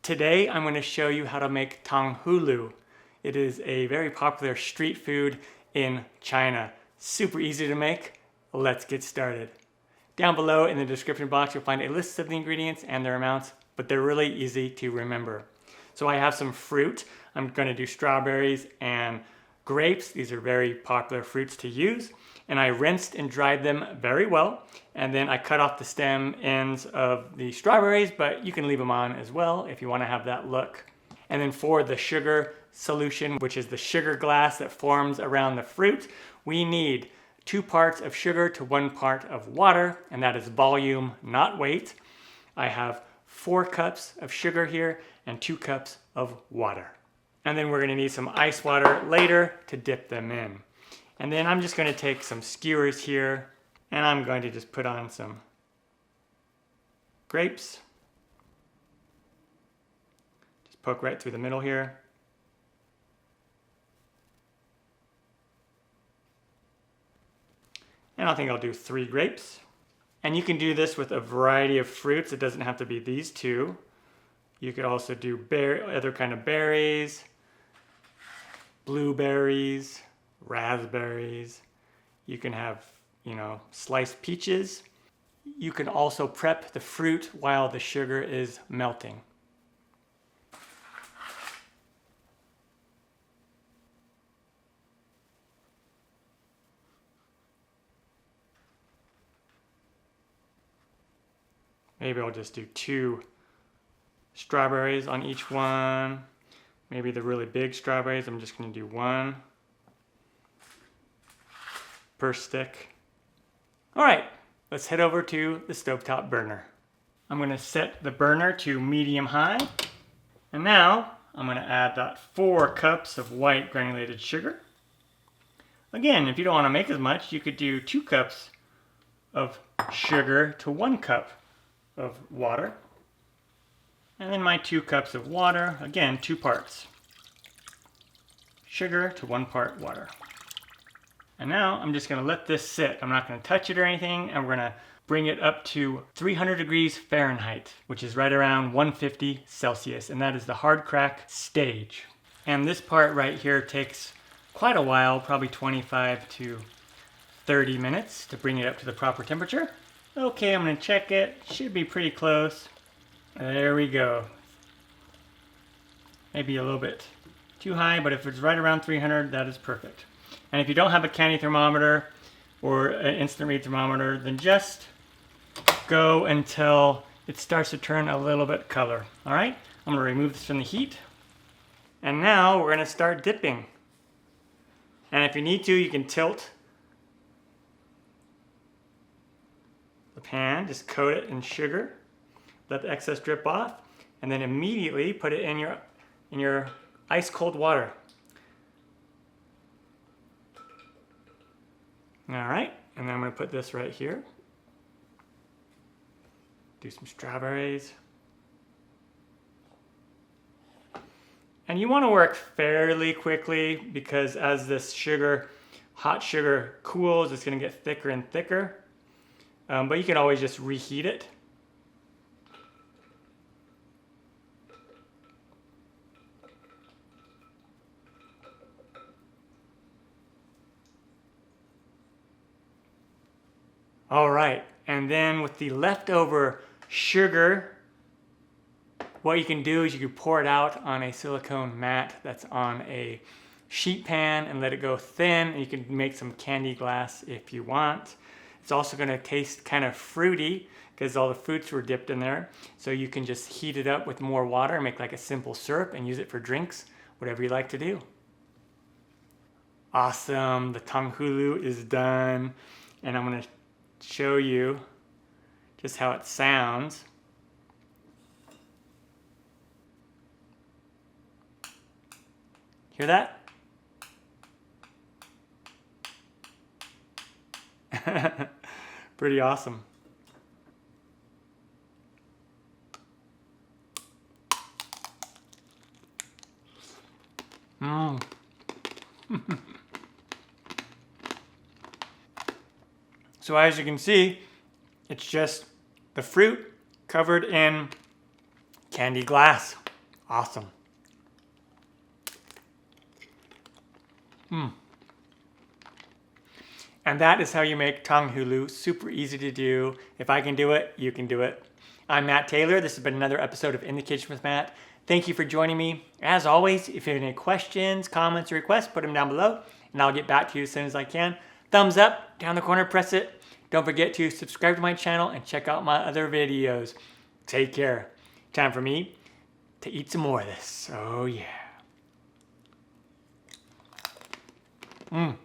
Today I'm going to show you how to make Tanghulu. It is a very popular street food in China. Super easy to make. Let's get started. Down below in the description box you'll find a list of the ingredients and their amounts, but they're really easy to remember. So I have some fruit. I'm going to do strawberries and grapes. These are very popular fruits to use. And I rinsed and dried them very well. And then I cut off the stem ends of the strawberries, but you can leave them on as well if you want to have that look. And then for the sugar solution, which is the sugar glass that forms around the fruit, we need 2 parts of sugar to 1 part of water, and that is volume, not weight. I have 4 cups of sugar here and 2 cups of water. And then we're going to need some ice water later to dip them in. And then I'm just going to take some skewers here, and I'm going to just put on some grapes. Just poke right through the middle here. And I think I'll do 3 grapes. And you can do this with a variety of fruits. It doesn't have to be these 2. You could also do other kind of berries, blueberries, raspberries. You can have, sliced peaches. You can also prep the fruit while the sugar is melting. Maybe I'll just do 2 strawberries on each one. Maybe the really big strawberries, I'm just going to do 1 per stick. All right, let's head over to the stovetop burner. I'm going to set the burner to medium high. And now I'm going to add that 4 cups of white granulated sugar. Again, if you don't want to make as much, you could do 2 cups of sugar to 1 cup of water. And then my 2 cups of water, again, 2 parts. Sugar to 1 part water. And now I'm just going to let this sit. I'm not going to touch it or anything, and we're going to bring it up to 300 degrees Fahrenheit, which is right around 150 Celsius, and that is the hard crack stage. And this part right here takes quite a while, probably 25 to 30 minutes to bring it up to the proper temperature. Okay, I'm going to check it. Should be pretty close. There we go. Maybe a little bit too high, but if it's right around 300, that is perfect. And if you don't have a candy thermometer or an instant read thermometer, then just go until it starts to turn a little bit color. All right, I'm going to remove this from the heat. And now we're going to start dipping. And if you need to, you can tilt the pan, just coat it in sugar, let the excess drip off, and then immediately put it in your ice cold water. All right, and then I'm going to put this right here. Do some strawberries. And you want to work fairly quickly because as this hot sugar cools, it's going to get thicker and thicker. But you can always just reheat it. All right, and then with the leftover sugar, what you can do is you can pour it out on a silicone mat that's on a sheet pan and let it go thin. And you can make some candy glass if you want. It's also going to taste kind of fruity because all the fruits were dipped in there. So you can just heat it up with more water and make like a simple syrup and use it for drinks, whatever you like to do. Awesome, the Tanghulu is done. And I'm going to show you just how it sounds. Hear that? Pretty awesome. So as you can see, it's just the fruit covered in candy glass. Awesome. And that is how you make Tanghulu. Super easy to do. If I can do it, you can do it. I'm Matt Taylor. This has been another episode of In the Kitchen with Matt. Thank you for joining me. As always, if you have any questions, comments, or requests, put them down below, and I'll get back to you as soon as I can. Thumbs up, down the corner, press it. Don't forget to subscribe to my channel and check out my other videos. Take care. Time for me to eat some more of this. Oh, yeah. Mmm.